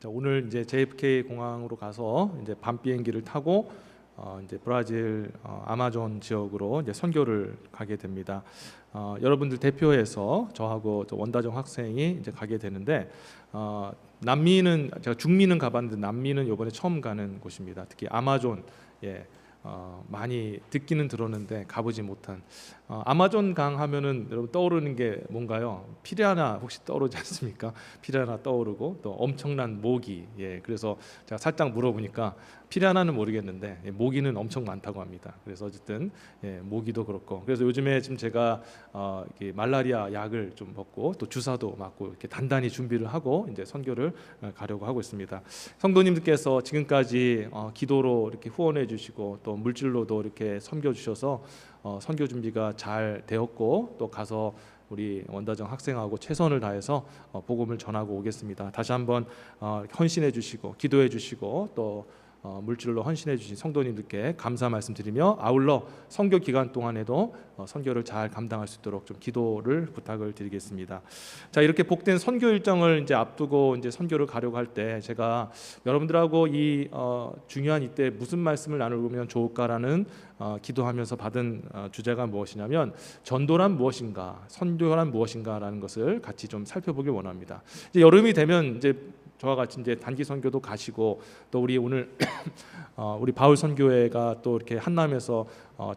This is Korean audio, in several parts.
자, 오늘 이제 JFK 공항으로 가서 이제 밤 비행기를 타고 이제 브라질 아마존 지역으로 이제 선교를 가게 됩니다. 여러분들 대표해서 저하고 원다정 학생이 이제 가게 되는데, 남미는 제가 중미는 가봤는데 남미는 이번에 처음 가는 곳입니다. 특히 아마존, 많이 듣기는 들었는데 가보지 못한 아마존 강 하면은 여러분 떠오르는 게 뭔가요? 피라냐 혹시 떠오르지 않습니까? 피라냐 떠오르고 또 엄청난 모기. 그래서 제가 살짝 물어보니까 피라냐는 모르겠는데 모기는 엄청 많다고 합니다. 그래서 어쨌든 모기도 그렇고, 그래서 요즘에 지금 제가 이렇게 말라리아 약을 좀 먹고 또 주사도 맞고 이렇게 단단히 준비를 하고 이제 선교를 가려고 하고 있습니다. 성도님들께서 지금까지 기도로 이렇게 후원해 주시고 또 물질로도 이렇게 섬겨 주셔서 선교 준비가 잘 되었고, 또 가서 우리 원다정 학생하고 최선을 다해서 복음을 전하고 오겠습니다. 다시 한번 헌신해 주시고 기도해 주시고 또 물질로 헌신해 주신 성도님들께 감사 말씀드리며, 아울러 선교 기간 동안에도 선교를 잘 감당할 수 있도록 좀 기도를 부탁을 드리겠습니다. 자, 이렇게 복된 선교 일정을 이제 앞두고 이제 선교를 가려고 할 때 제가 여러분들하고 이 중요한 이때 무슨 말씀을 나누면 좋을까라는 기도하면서 받은 주제가 무엇이냐면, 전도란 무엇인가, 선교란 무엇인가라는 것을 같이 좀 살펴보길 원합니다. 이제 여름이 되면 이제 저와 같이 이제 단기 선교도 가시고, 또 우리 오늘 우리 바울 선교회가 또 이렇게 한남에서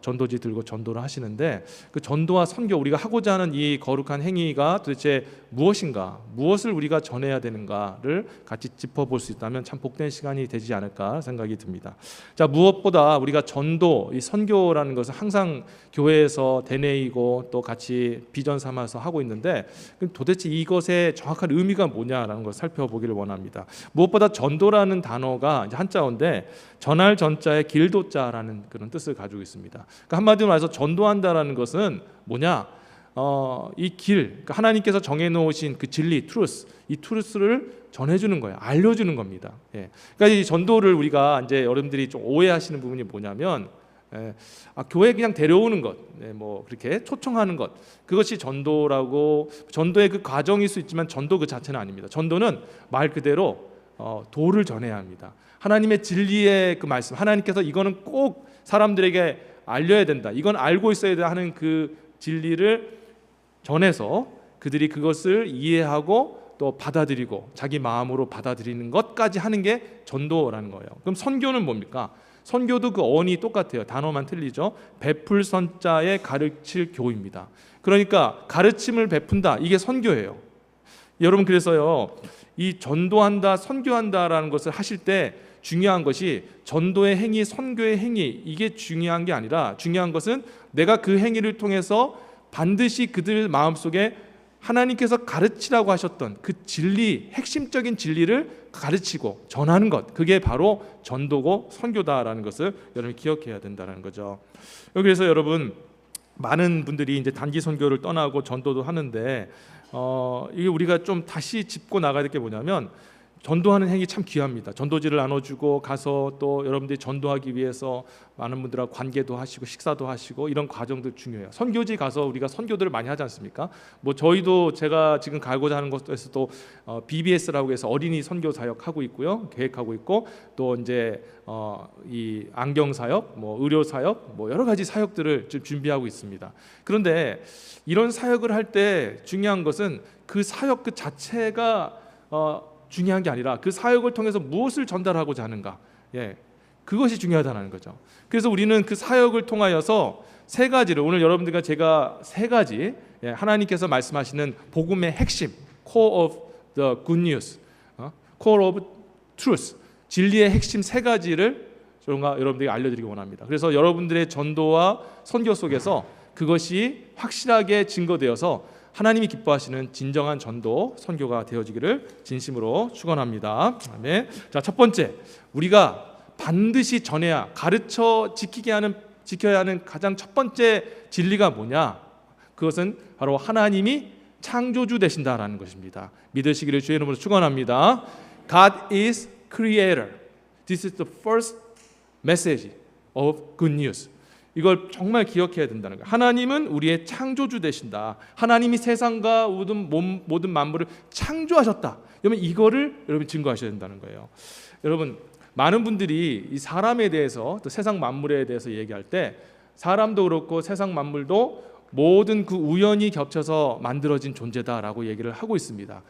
전도지 들고 전도를 하시는데, 그 전도와 선교, 우리가 하고자 하는 이 거룩한 행위가 도대체 무엇인가, 무엇을 우리가 전해야 되는가를 같이 짚어볼 수 있다면 참 복된 시간이 되지 않을까 생각이 듭니다. 자, 무엇보다 우리가 전도, 이 선교라는 것은 항상 교회에서 대내이고 또 같이 비전 삼아서 하고 있는데, 도대체 이것의 정확한 의미가 뭐냐라는 것을 살펴보기를 원합니다. 무엇보다 전도라는 단어가 이제 한자어인데, 전할 전자에 길도자라는 그런 뜻을 가지고 있습니다. 그러니까 한마디로 말해서 전도한다라는 것은 뭐냐? 이 길, 그러니까 하나님께서 정해놓으신 그 진리, 트루스, 이 트루스를 전해주는 거예요. 알려주는 겁니다. 그러니까 이 전도를 우리가 이제 여러분들이 좀 오해하시는 부분이 뭐냐면, 교회 그냥 데려오는 것, 뭐 그렇게 초청하는 것, 그것이 전도라고, 전도의 그 과정일 수 있지만 전도 그 자체는 아닙니다. 전도는 말 그대로 도를 전해야 합니다. 하나님의 진리의 그 말씀, 하나님께서 이거는 꼭 사람들에게 알려야 된다, 이건 알고 있어야 돼 하는 그 진리를 전해서 그들이 그것을 이해하고 또 받아들이고 자기 마음으로 받아들이는 것까지 하는 게 전도라는 거예요. 그럼 선교는 뭡니까? 선교도 그 어원이 똑같아요. 단어만 틀리죠. 베풀 선자에 가르칠 교입니다. 그러니까 가르침을 베푼다, 이게 선교예요. 여러분, 그래서요, 이 전도한다, 선교한다라는 것을 하실 때 중요한 것이 전도의 행위, 선교의 행위, 이게 중요한 게 아니라, 중요한 것은 내가 그 행위를 통해서 반드시 그들 마음속에 하나님께서 가르치라고 하셨던 그 진리, 핵심적인 진리를 가르치고 전하는 것, 그게 바로 전도고 선교다라는 것을 여러분이 기억해야 된다는 거죠. 그래서 여러분, 많은 분들이 이제 단기 선교를 떠나고 전도도 하는데, 이게 우리가 좀 다시 짚고 나가야 될 게 뭐냐면, 전도하는 행위 참 귀합니다. 전도지를 나눠주고 가서 또 여러분들이 전도하기 위해서 많은 분들하고 관계도 하시고 식사도 하시고, 이런 과정들 중요해요. 선교지 가서 우리가 선교들을 많이 하지 않습니까? 뭐 저희도 제가 지금 가고자 하는 것에서도 BBS라고 해서 어린이 선교 사역 하고 있고요, 계획하고 있고, 또 이제 이 안경 사역, 뭐 의료 사역, 뭐 여러 가지 사역들을 좀 준비하고 있습니다. 그런데 이런 사역을 할 때 중요한 것은 그 사역 그 자체가 중요한 게 아니라 그 사역을 통해서 무엇을 전달하고자 하는가, 그것이 중요하다는 거죠. 그래서 우리는 그 사역을 통하여서 세 가지를, 오늘 여러분들과 제가 세 가지, 하나님께서 말씀하시는 복음의 핵심, core of the good news, core of truth, 진리의 핵심 세 가지를 여러분들에게 알려드리기 원합니다. 그래서 여러분들의 전도와 선교 속에서 그것이 확실하게 증거되어서 하나님이 기뻐하시는 진정한 전도, 선교가 되어지기를 진심으로 축원합니다. 아멘. 자, 첫 번째, 우리가 반드시 전해야, 가르쳐 지켜야 하는 가장 첫 번째 진리가 뭐냐? 그것은 바로 하나님이 창조주 되신다라는 것입니다. 믿으시기를 주의 이름으로 축원합니다. God is creator. This is the first message of good news. 이걸 정말 기억해야 된다는 거예요. 하나님은 우리의 창조주 되신다. 하나님이 세상과 모든 만물을 창조하셨다. 여러분 이거를 여러분 증거하셔야 된다는 거예요. 여러분 많은 분들이 이 사람에 대해서 또 세상 만물에 대해서 얘기할 때 사람도 그렇고 세상 만물도 모든 그 우연이 겹쳐서 만들어진 존재다라고 얘기를 하고 있습니다.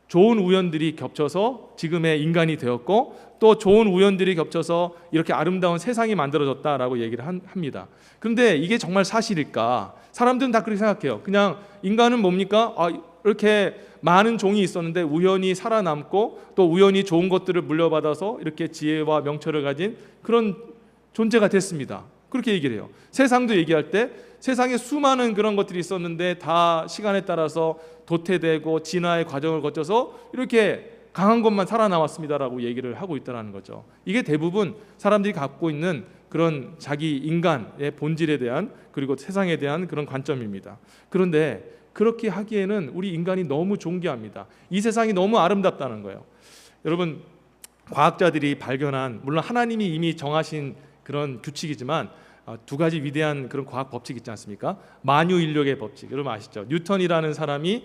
좋은 우연들이 겹쳐서 지금의 인간이 되었고 또 좋은 우연들이 겹쳐서 이렇게 아름다운 세상이 만들어졌다라고 얘기를 합니다. 그런데 이게 정말 사실일까? 사람들은 다 그렇게 생각해요. 그냥 인간은 뭡니까? 이렇게 많은 종이 있었는데 우연히 살아남고 또 우연히 좋은 것들을 물려받아서 이렇게 지혜와 명철을 가진 그런 존재가 됐습니다. 그렇게 얘기를 해요. 세상도 얘기할 때 세상에 수많은 그런 것들이 있었는데 다 시간에 따라서 도태되고 진화의 과정을 거쳐서 이렇게 강한 것만 살아남았습니다라고 얘기를 하고 있다는 거죠. 이게 대부분 사람들이 갖고 있는 그런 자기 인간의 본질에 대한 그리고 세상에 대한 그런 관점입니다. 그런데 그렇게 하기에는 우리 인간이 너무 존귀합니다. 이 세상이 너무 아름답다는 거예요. 여러분 과학자들이 발견한 물론 하나님이 이미 정하신 그런 규칙이지만 두 가지 위대한 그런 과학 법칙 있지 않습니까? 만유인력의 법칙 여러분 아시죠? 뉴턴이라는 사람이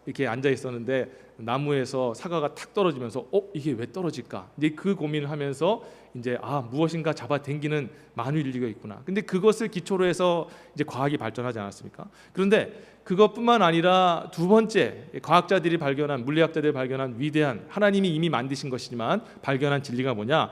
이렇게 앉아 있었는데 나무에서 사과가 탁 떨어지면서 이게 왜 떨어질까? 이제 그 고민을 하면서 이제 무엇인가 잡아당기는 만유인력이 있구나. 근데 그것을 기초로 해서 이제 과학이 발전하지 않았습니까? 그런데 그것뿐만 아니라 두 번째 과학자들이 발견한 물리학자들이 발견한 위대한 하나님이 이미 만드신 것이지만 발견한 진리가 뭐냐?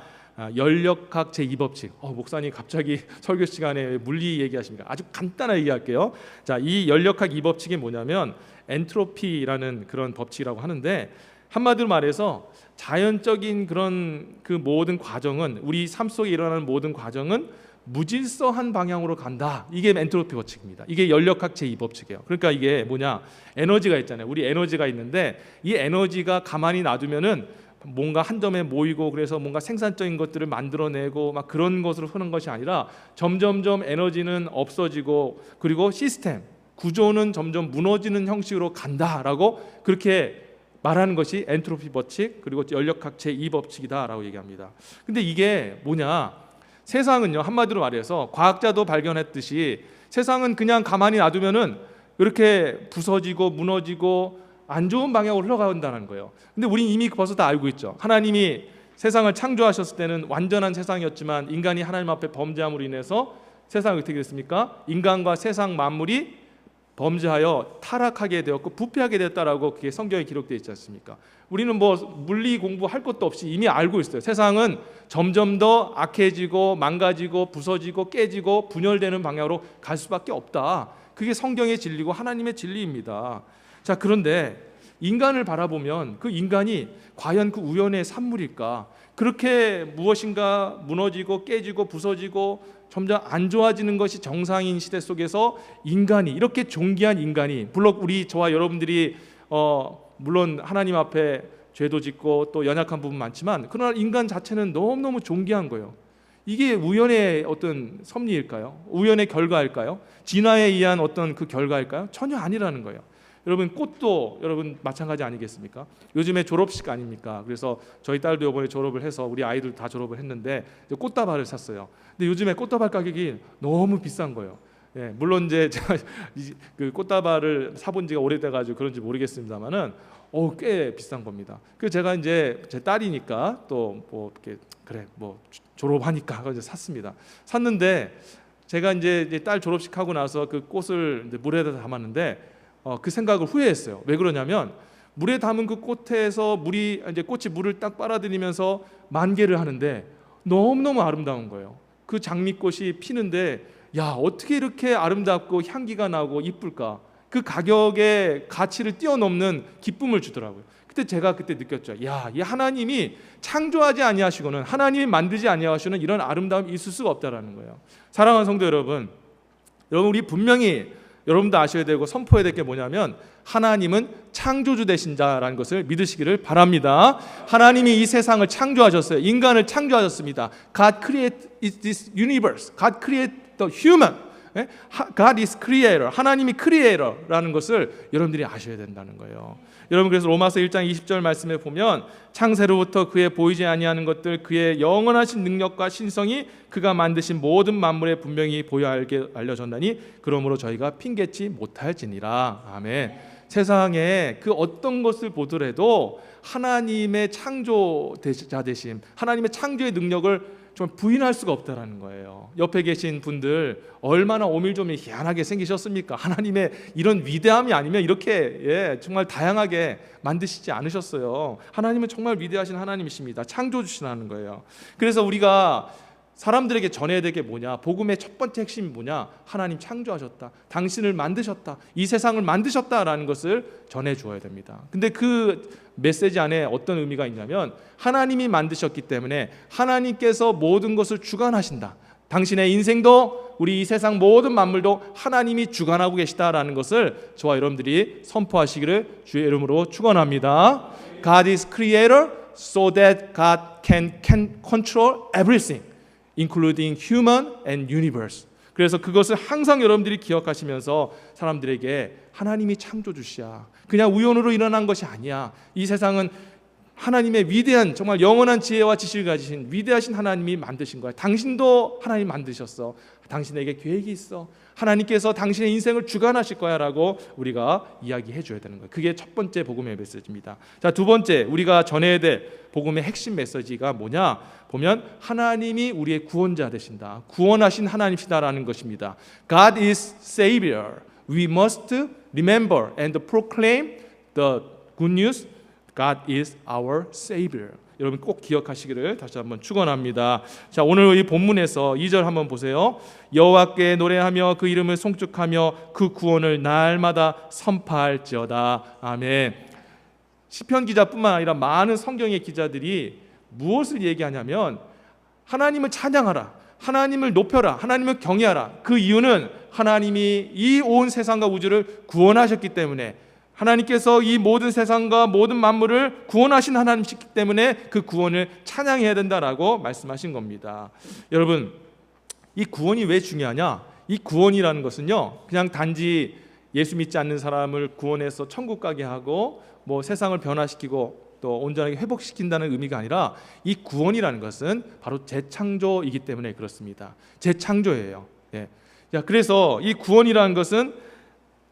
연력학 제2법칙. 목사님 갑자기 설교 시간에 물리 얘기하십니까? 아주 간단하게 얘기할게요. 자, 이 연력학 2법칙이 뭐냐면 엔트로피라는 그런 법칙이라고 하는데 한마디로 말해서 자연적인 그런 그 모든 과정은 우리 삶 속에 일어나는 모든 과정은 무질서한 방향으로 간다. 이게 엔트로피 법칙입니다. 이게 연력학 제2법칙이에요. 그러니까 이게 뭐냐? 에너지가 있잖아요. 우리 에너지가 있는데 이 에너지가 가만히 놔두면은 뭔가 한 점에 모이고 그래서 뭔가 생산적인 것들을 만들어내고 막 그런 것으로 흐르는 것이 아니라 점점점 에너지는 없어지고 그리고 시스템 구조는 점점 무너지는 형식으로 간다라고 그렇게 말하는 것이 엔트로피 법칙 그리고 연력학 제2법칙이다라고 얘기합니다. 근데 이게 뭐냐? 세상은요 한마디로 말해서 과학자도 발견했듯이 세상은 그냥 가만히 놔두면은 이렇게 부서지고 무너지고 안 좋은 방향으로 흘러간다는 거예요. 근데 우린 이미 벌써 다 알고 있죠. 하나님이 세상을 창조하셨을 때는 완전한 세상이었지만 인간이 하나님 앞에 범죄함으로 인해서 세상이 어떻게 됐습니까? 인간과 세상 만물이 범죄하여 타락하게 되었고 부패하게 되었다라고 그게 성경에 기록되어 있지 않습니까? 우리는 뭐 물리 공부할 것도 없이 이미 알고 있어요. 세상은 점점 더 악해지고 망가지고 부서지고 깨지고 분열되는 방향으로 갈 수밖에 없다. 그게 성경의 진리고 하나님의 진리입니다. 자, 그런데 인간을 바라보면 그 인간이 과연 그 우연의 산물일까? 그렇게 무엇인가 무너지고 깨지고 부서지고 점점 안 좋아지는 것이 정상인 시대 속에서 인간이 이렇게 존귀한 인간이 물론 저와 여러분들이 물론 하나님 앞에 죄도 짓고 또 연약한 부분 많지만 그러나 인간 자체는 너무너무 존귀한 거예요. 이게 우연의 어떤 섭리일까요? 우연의 결과일까요? 진화에 의한 어떤 그 결과일까요? 전혀 아니라는 거예요. 여러분 꽃도 여러분 마찬가지 아니겠습니까? 요즘에 졸업식 아닙니까? 그래서 저희 딸도 이번에 졸업을 해서 우리 아이들 다 졸업을 했는데 꽃다발을 샀어요. 근데 요즘에 꽃다발 가격이 너무 비싼 거예요. 예, 물론 이제 제가 그 꽃다발을 사본 지가 오래돼가지고 그런지 모르겠습니다만은 꽤 비싼 겁니다. 그래서 제가 이제 제 딸이니까 또 뭐 이렇게 그래 뭐 졸업하니까 이제 샀습니다. 샀는데 제가 이제 딸 졸업식 하고 나서 그 꽃을 이제 물에다 담았는데 그 생각을 후회했어요. 왜 그러냐면 물에 담은 그 꽃에서 꽃이 물을 딱 빨아들이면서 만개를 하는데 너무너무 아름다운 거예요. 그 장미꽃이 피는데 어떻게 이렇게 아름답고 향기가 나고 이쁠까? 그 가격의 가치를 뛰어넘는 기쁨을 주더라고요. 그때 제가 느꼈죠. 이 하나님이 창조하지 아니하시고는 하나님이 만들지 아니하시는 이런 아름다움이 있을 수가 없다라는 거예요. 사랑하는 성도 여러분 우리 분명히 여러분도 아셔야 되고 선포해야 될 게 뭐냐면 하나님은 창조주 되신 자라는 것을 믿으시기를 바랍니다. 하나님이 이 세상을 창조하셨어요. 인간을 창조하셨습니다. God created this universe. God created the human. 예? God is creator. 하나님이 creator라는 것을 여러분들이 아셔야 된다는 거예요. 여러분, 그래서 로마서 1장 20절 말씀에 보면 창세로부터 그의 보이지 아니하는 것들, 그의 영원하신 능력과 신성이 그가 만드신 모든 만물에 분명히 보여 알려졌나니 그러므로 저희가 핑계치 못할지니라. 아멘. 세상에 그 어떤 것을 보더라도 하나님의 창조자 되심, 하나님의 창조의 능력을 좀 부인할 수가 없다라는 거예요. 옆에 계신 분들 얼마나 오밀조밀 희한하게 생기셨습니까? 하나님의 이런 위대함이 아니면 이렇게 정말 다양하게 만드시지 않으셨어요. 하나님은 정말 위대하신 하나님이십니다. 창조주시라는 거예요. 그래서 우리가 사람들에게 전해야 될 게 뭐냐? 복음의 첫 번째 핵심이 뭐냐? 하나님 창조하셨다. 당신을 만드셨다. 이 세상을 만드셨다라는 것을 전해 주어야 됩니다. 근데 그 메시지 안에 어떤 의미가 있냐면 하나님이 만드셨기 때문에 하나님께서 모든 것을 주관하신다. 당신의 인생도 우리 이 세상 모든 만물도 하나님이 주관하고 계시다라는 것을 저와 여러분들이 선포하시기를 주의 이름으로 축원합니다. God is creator so that God can control everything, including human and universe. 그래서 그것을 항상 여러분들이 기억하시면서 사람들에게 하나님이 창조주시야, 그냥 우연으로 일어난 것이 아니야. 이 세상은 하나님의 위대한 정말 영원한 지혜와 지식을 가지신 위대하신 하나님이 만드신 거야. 당신도 하나님 만드셨어. 당신에게 계획이 있어. 하나님께서 당신의 인생을 주관하실 거야 라고 우리가 이야기해 줘야 되는 거예요. 그게 첫 번째 복음의 메시지입니다. 자, 두 번째 우리가 전해야 될 복음의 핵심 메시지가 뭐냐 보면 하나님이 우리의 구원자 되신다. 구원하신 하나님이시다라는 것입니다. God is Savior. We must remember and proclaim the good news. God is our Savior. 여러분 꼭 기억하시기를 다시 한번 축원합니다. 자, 오늘 이 본문에서 2절 한번 보세요. 여호와께 노래하며 그 이름을 송축하며 그 구원을 날마다 선포할지어다. 아멘. 시편 기자뿐만 아니라 많은 성경의 기자들이 무엇을 얘기하냐면 하나님을 찬양하라, 하나님을 높여라, 하나님을 경외하라. 그 이유는 하나님이 이 온 세상과 우주를 구원하셨기 때문에, 하나님께서 이 모든 세상과 모든 만물을 구원하신 하나님이시기 때문에 그 구원을 찬양해야 된다라고 말씀하신 겁니다. 여러분, 이 구원이 왜 중요하냐? 이 구원이라는 것은요, 그냥 단지 예수 믿지 않는 사람을 구원해서 천국 가게 하고 뭐 세상을 변화시키고 또 온전하게 회복시킨다는 의미가 아니라 이 구원이라는 것은 바로 재창조이기 때문에 그렇습니다. 재창조예요. 예. 자, 그래서 이 구원이라는 것은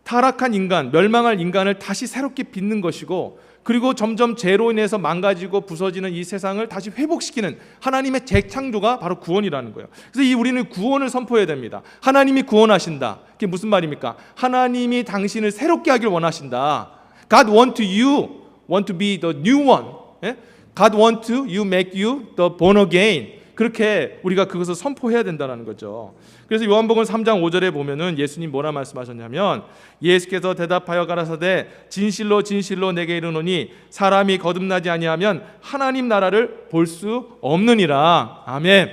타락한 인간, 멸망할 인간을 다시 새롭게 빚는 것이고, 그리고 점점 죄로 인해서 망가지고 부서지는 이 세상을 다시 회복시키는 하나님의 재창조가 바로 구원이라는 거예요. 그래서 우리는 구원을 선포해야 됩니다. 하나님이 구원하신다. 그게 무슨 말입니까? 하나님이 당신을 새롭게 하길 원하신다. God want to be the new one. 예? God want to make you the born again. 그렇게 우리가 그것을 선포해야 된다는 거죠. 그래서 요한복음 3장 5절에 보면은 예수님 뭐라 말씀하셨냐면, 예수께서 대답하여 가라사대 진실로 진실로 내게 이르노니 사람이 거듭나지 아니하면 하나님 나라를 볼 수 없느니라. 아멘.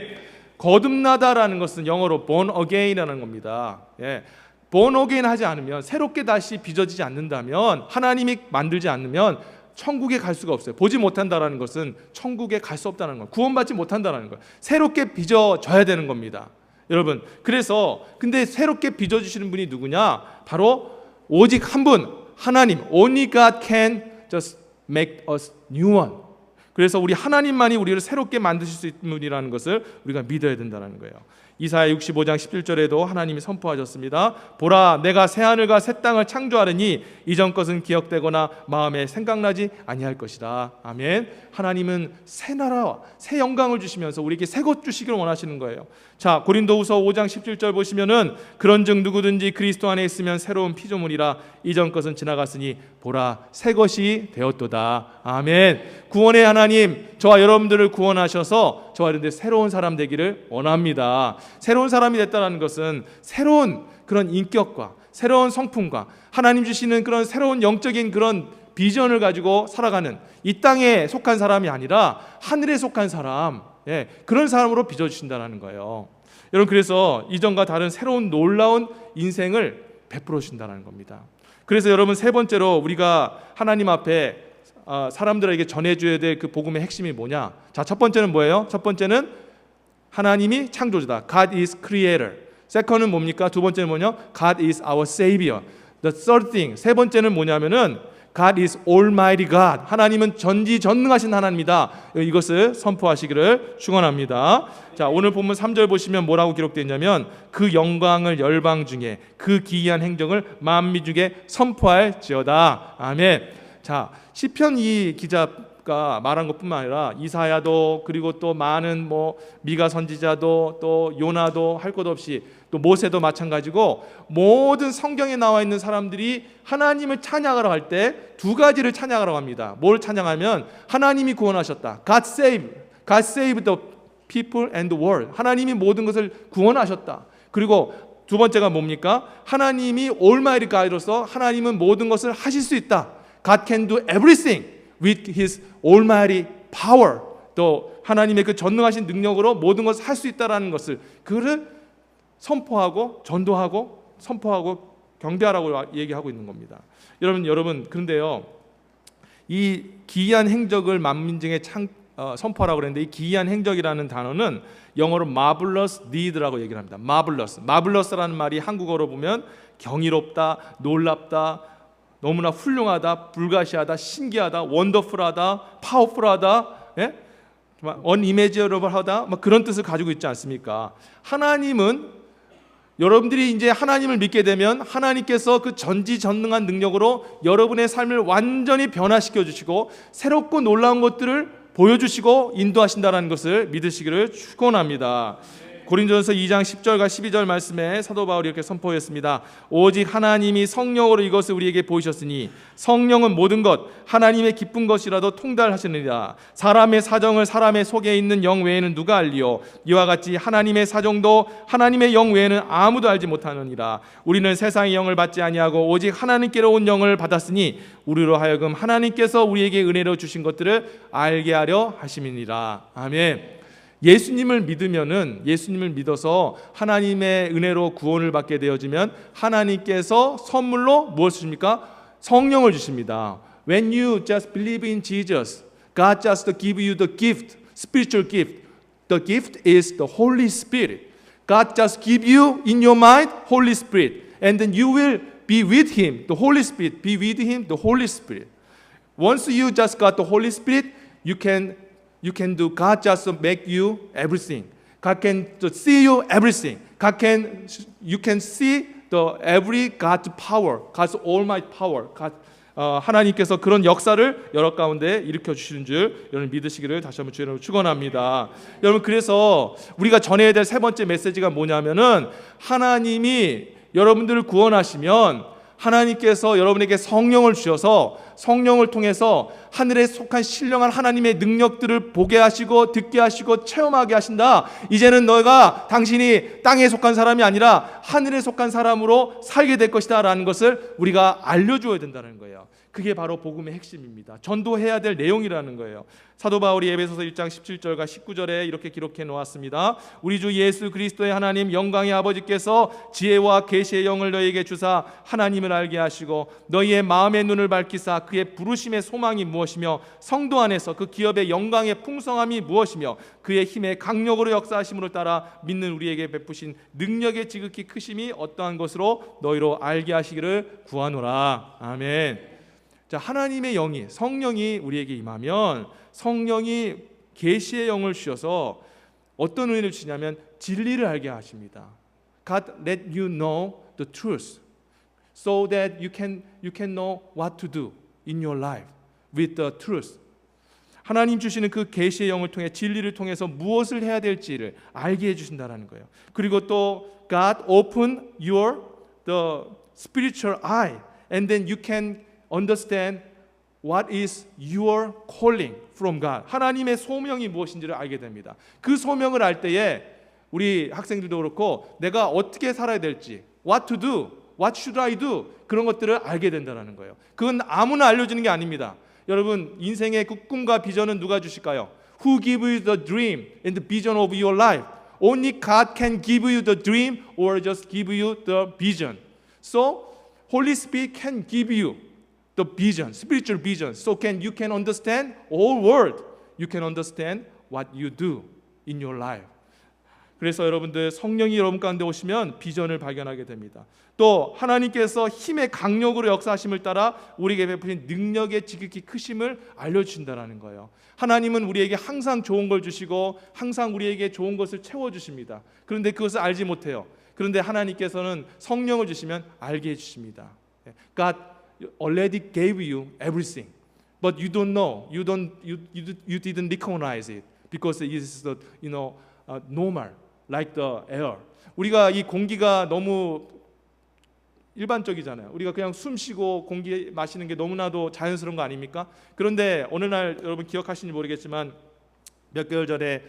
거듭나다라는 것은 영어로 born again이라는 겁니다. 예. born again 하지 않으면, 새롭게 다시 빚어지지 않는다면, 하나님이 만들지 않으면 천국에 갈 수가 없어요. 보지 못한다라는 것은 천국에 갈 수 없다는 거예요. 구원받지 못한다는 거예요. 새롭게 빚어져야 되는 겁니다. 여러분, 그래서 근데 새롭게 빚어주시는 분이 누구냐? 바로 오직 한 분, 하나님. Only God can just make us new one. 그래서 우리 하나님만이 우리를 새롭게 만드실 수 있는 분이라는 것을 우리가 믿어야 된다는 거예요. 이사야 65장 17절에도 하나님이 선포하셨습니다. 보라, 내가 새하늘과 새 땅을 창조하려니 이전 것은 기억되거나 마음에 생각나지 아니할 것이다. 아멘. 하나님은 새 나라와 새 영광을 주시면서 우리에게 새 것 주시기를 원하시는 거예요. 자, 고린도후서 5장 17절 보시면은 그런즉 누구든지 그리스도 안에 있으면 새로운 피조물이라 이전 것은 지나갔으니 보라 새 것이 되었도다. 아멘. 구원의 하나님, 저와 여러분들을 구원하셔서 저와 여러분들 새로운 사람 되기를 원합니다. 새로운 사람이 됐다는 것은 새로운 그런 인격과 새로운 성품과 하나님 주시는 그런 새로운 영적인 그런 비전을 가지고 살아가는, 이 땅에 속한 사람이 아니라 하늘에 속한 사람, 그런 사람으로 빚어주신다는 거예요. 여러분, 그래서 이전과 다른 새로운 놀라운 인생을 베풀어 주신다는 겁니다. 그래서 여러분, 세 번째로 우리가 하나님 앞에 사람들에게 전해줘야 될 그 복음의 핵심이 뭐냐? 자, 첫 번째는 뭐예요? 첫 번째는 하나님이 창조주다. God is creator. Second은 뭡니까? 두 번째는 뭐냐? God is our Savior. The third thing, 세 번째는 뭐냐면은 God is Almighty God. 하나님은 전지전능하신 하나님이다. 이것을 선포하시기를 축원합니다. 자, 오늘 본문 3절 보시면 뭐라고 기록되어 있냐면 그 영광을 열방 중에 그 기이한 행적을 만민 중에 선포할지어다. 아멘. 자, 시편 이 기자가 말한 것뿐만 아니라 이사야도 그리고 또 많은 미가 선지자도 또 요나도 할 것 없이 또 모세도 마찬가지고 모든 성경에 나와 있는 사람들이 하나님을 찬양하러 갈 때 두 가지를 찬양하러 갑니다. 뭘 찬양하면 하나님이 구원하셨다. God saved the people and the world. 하나님이 모든 것을 구원하셨다. 그리고 두 번째가 뭡니까? 하나님이 Almighty God로서 하나님은 모든 것을 하실 수 있다. God can do everything with His Almighty power. 또 하나님의 그 전능하신 능력으로 모든 것을 할 수 있다라는 것을 그를 선포하고 전도하고 선포하고 경배하라고 얘기하고 있는 겁니다. 여러분 그런데요, 이 기이한 행적을 만민중에 선포하라고 그랬는데 이 기이한 행적이라는 단어는 영어로 marvelous deed라고 얘기를 합니다. marvelous라는 말이 한국어로 보면 경이롭다, 놀랍다, 너무나 훌륭하다, 불가시하다, 신기하다, 원더풀하다, 파워풀하다, unimaginable하다, 그런 뜻을 가지고 있지 않습니까? 하나님은 여러분들이 이제 하나님을 믿게 되면 하나님께서 그 전지전능한 능력으로 여러분의 삶을 완전히 변화시켜 주시고 새롭고 놀라운 것들을 보여주시고 인도하신다는 것을 믿으시기를 축원합니다. 고린도전서 2장 10절과 12절 말씀에 사도 바울이 이렇게 선포했습니다. 오직 하나님이 성령으로 이것을 우리에게 보이셨으니 성령은 모든 것 하나님의 기쁜 것이라도 통달하시느니라. 사람의 사정을 사람의 속에 있는 영 외에는 누가 알리요? 이와 같이 하나님의 사정도 하나님의 영 외에는 아무도 알지 못하느니라. 우리는 세상의 영을 받지 아니하고 오직 하나님께로 온 영을 받았으니 우리로 하여금 하나님께서 우리에게 은혜로 주신 것들을 알게 하려 하심이니라. 아멘. 예수님을 믿어서 하나님의 은혜로 구원을 받게 되어지면 하나님께서 선물로 무엇을 주십니까? 성령을 주십니다. When you just believe in Jesus, God just give you the gift, spiritual gift. The gift is the Holy Spirit. God just give you in your mind Holy Spirit, and then you will be with Him, the Holy Spirit. Be with Him, the Holy Spirit. Once you just got the Holy Spirit, you can do. God just make you everything. God can see you everything. You can see the every God's power, God's almighty power. 하나님께서 그런 역사를 여러 가운데 일으켜 주시는 줄 여러분 믿으시기를 다시 한번 주님으로 축원합니다. 여러분 그래서 우리가 전해야 될 세 번째 메시지가 뭐냐면은 하나님이 여러분들을 구원하시면 하나님께서 여러분에게 성령을 주셔서 성령을 통해서 하늘에 속한 신령한 하나님의 능력들을 보게 하시고 듣게 하시고 체험하게 하신다. 이제는 너가 당신이 땅에 속한 사람이 아니라 하늘에 속한 사람으로 살게 될 것이다 라는 것을 우리가 알려줘야 된다는 거예요. 그게 바로 복음의 핵심입니다. 전도해야 될 내용이라는 거예요. 사도 바울이 에베소서 1장 17절과 19절에 이렇게 기록해 놓았습니다. 우리 주 예수 그리스도의 하나님 영광의 아버지께서 지혜와 계시의 영을 너희에게 주사 하나님을 알게 하시고 너희의 마음의 눈을 밝히사 그의 부르심의 소망이 무엇이며 성도 안에서 그 기업의 영광의 풍성함이 무엇이며 그의 힘의 강력으로 역사하심으로 따라 믿는 우리에게 베푸신 능력의 지극히 크심이 어떠한 것으로 너희로 알게 하시기를 구하노라. 아멘. 자, 하나님의 영이 성령이 우리에게 임하면 성령이 계시의 영을 주셔서 어떤 은혜를 주시냐면 진리를 알게 하십니다. God let you know the truth so that you can know what to do in your life with the truth. 하나님 주시는 그 계시의 영을 통해 진리를 통해서 무엇을 해야 될지를 알게 해 주신다라는 거예요. 그리고 또 God open your the spiritual eye and then you can understand what is your calling from God. 하나님의 소명이 무엇인지를 알게 됩니다. 그 소명을 알 때에 우리 학생들도 그렇고 내가 어떻게 살아야 될지, what to do, what should I do, 그런 것들을 알게 된다는 거예요. 그건 아무나 알려주는 게 아닙니다. 여러분 인생의 그 꿈과 비전은 누가 주실까요? Who give you the dream and the vision of your life? Only God can give you the dream or just give you the vision. So Holy Spirit can give you the vision, spiritual vision. So you can understand all world. You can understand what you do in your life. 그래서 여러분들 성령이 여러분 가운데 오시면 비전을 발견하게 됩니다. 또 하나님께서 힘의 강력으로 역사하심을 따라 우리에게 베푸신 능력의 지극히 크심을 알려주신다는 거예요. 하나님은 우리에게 항상 좋은 걸 주시고 항상 우리에게 좋은 것을 채워주십니다. 그런데 그것을 알지 못해요. 그런데 하나님께서는 성령을 주시면 알게 해주십니다. God already gave you everything, but you don't know, you didn't recognize it because it is the, normal, like the air. 우리가 이 공기가 너무 일반적이잖아요. 우리가 그냥 숨 쉬고 공기 마시는 게 너무나도 자연스러운 거 아닙니까? 그런데 어느 날 여러분 기억하시는지 모르겠지만 몇 개월 전에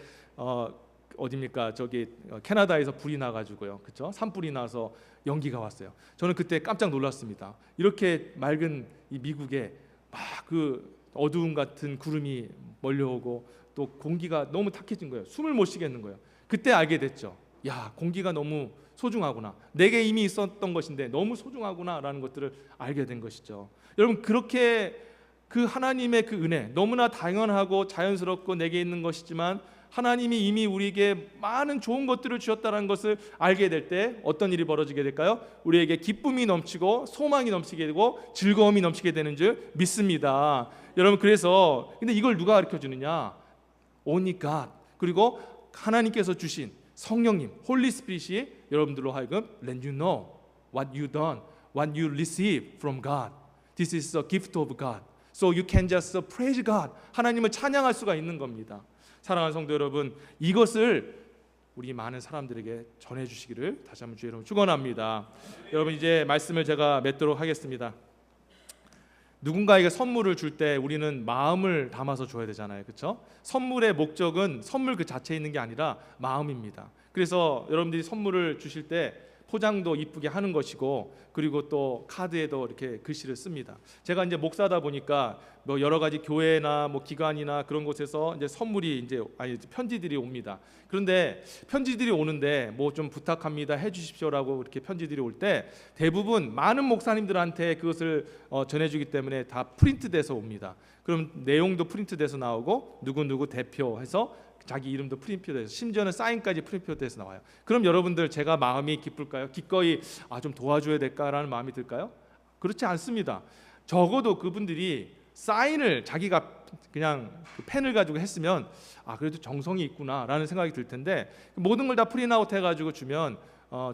어디입니까? 저기 캐나다에서 불이 나가지고요, 그렇죠? 산불이 나서 연기가 왔어요. 저는 그때 깜짝 놀랐습니다. 이렇게 맑은 이 미국에 막 그 어두움 같은 구름이 몰려오고 또 공기가 너무 탁해진 거예요. 숨을 못 쉬겠는 거예요. 그때 알게 됐죠. 야, 공기가 너무 소중하구나. 내게 이미 있었던 것인데 너무 소중하구나라는 것들을 알게 된 것이죠. 여러분, 그렇게 그 하나님의 그 은혜, 너무나 당연하고 자연스럽고 내게 있는 것이지만 하나님이 이미 우리에게 많은 좋은 것들을 주셨다는 것을 알게 될 때 어떤 일이 벌어지게 될까요? 우리에게 기쁨이 넘치고 소망이 넘치게 되고 즐거움이 넘치게 되는 줄 믿습니다. 여러분, 그래서 근데 이걸 누가 가르쳐 주느냐? Only God. 그리고 하나님께서 주신 성령님, 홀리 스피릿이 여러분들로 하여금 let you know what you done, what you receive from God. This is a gift of God. So you can just praise God. 하나님을 찬양할 수가 있는 겁니다. 사랑하는 성도 여러분, 이것을 우리 많은 사람들에게 전해주시기를 다시 한번 주의 이름으로 축원합니다. 여러분, 이제 말씀을 제가 맺도록 하겠습니다. 누군가에게 선물을 줄 때 우리는 마음을 담아서 줘야 되잖아요, 그렇죠? 선물의 목적은 선물 그 자체에 있는 게 아니라 마음입니다. 그래서 여러분들이 선물을 주실 때 포장도 이쁘게 하는 것이고, 그리고 또 카드에도 이렇게 글씨를 씁니다. 제가 이제 목사다 보니까 뭐 여러 가지 교회나 뭐 기관이나 그런 곳에서 이제 선물이 편지들이 옵니다. 그런데 편지들이 오는데 뭐 좀 부탁합니다, 해주십시오라고 이렇게 편지들이 올 때 대부분 많은 목사님들한테 그것을 전해주기 때문에 다 프린트돼서 옵니다. 그럼 내용도 프린트돼서 나오고 누구 대표해서 자기 이름도 프린트돼서, 심지어는 사인까지 프린트돼서 나와요. 그럼 여러분들, 제가 마음이 기쁠까요? 기꺼이 좀 도와줘야 될까라는 마음이 들까요? 그렇지 않습니다. 적어도 그분들이 사인을 자기가 그냥 펜을 가지고 했으면 그래도 정성이 있구나라는 생각이 들 텐데, 모든 걸 다 프린트아웃 해가지고 주면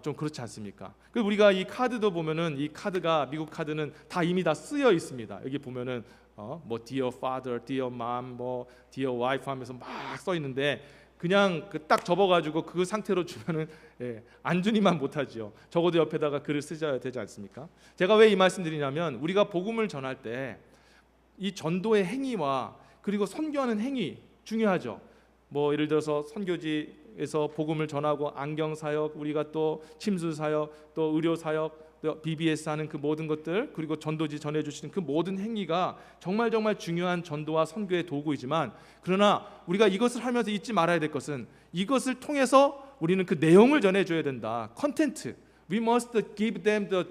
좀 그렇지 않습니까? 그리고 우리가 이 카드도 보면은, 이 카드가, 미국 카드는 다 이미 다 쓰여 있습니다. 여기 보면은 뭐 Dear Father, Dear Mom, 뭐 Dear Wife 하면서 막 써 있는데, 그냥 딱 접어가지고 그 상태로 주면은 안주니만 못하지요. 적어도 옆에다가 글을 쓰셔야 되지 않습니까? 제가 왜 이 말씀드리냐면, 우리가 복음을 전할 때 이 전도의 행위와 그리고 선교하는 행위 중요하죠. 뭐 예를 들어서 선교지에서 복음을 전하고 안경 사역, 우리가 또 침수 사역, 또 의료 사역, 또 BBS 하는 그 모든 것들, 그리고 전도지 전해주시는 그 모든 행위가 정말 중요한 전도와 선교의 도구이지만, 그러나 우리가 이것을 하면서 잊지 말아야 될 것은, 이것을 통해서 우리는 그 내용을 전해줘야 된다. 컨텐츠. We must give them the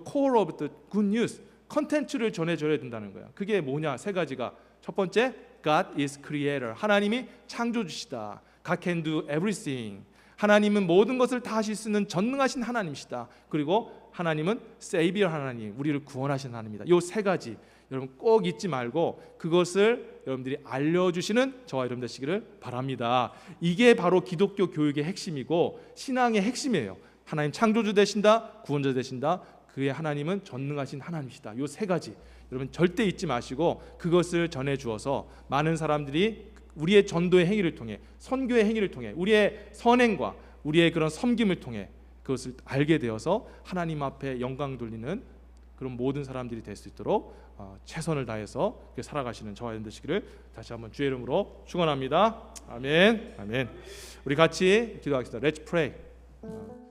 core of the good news. 컨텐츠를 전해줘야 된다는 거예요. 그게 뭐냐? 세 가지가. 첫 번째, God is creator. 하나님이 창조주시다. God can do everything. 하나님은 모든 것을 다 하실 수 있는 전능하신 하나님이시다. 그리고 하나님은 Savior 하나님, 우리를 구원하신 하나님이다. 이 세 가지 여러분 꼭 잊지 말고 그것을 여러분들이 알려주시는 저와 여러분 되시기를 바랍니다. 이게 바로 기독교 교육의 핵심이고 신앙의 핵심이에요. 하나님 창조주 되신다, 구원자 되신다. 그의 하나님은 전능하신 하나님이시다. 이 세 가지 여러분 절대 잊지 마시고 그것을 전해 주어서 많은 사람들이 우리의 전도의 행위를 통해, 선교의 행위를 통해, 우리의 선행과 우리의 그런 섬김을 통해 그것을 알게 되어서 하나님 앞에 영광 돌리는 그런 모든 사람들이 될 수 있도록 최선을 다해서 살아가시는 저와 여러분 되시기를 다시 한번 주의 이름으로 축원합니다. 아멘. 아멘. 우리 같이 기도하겠습니다. Let's pray.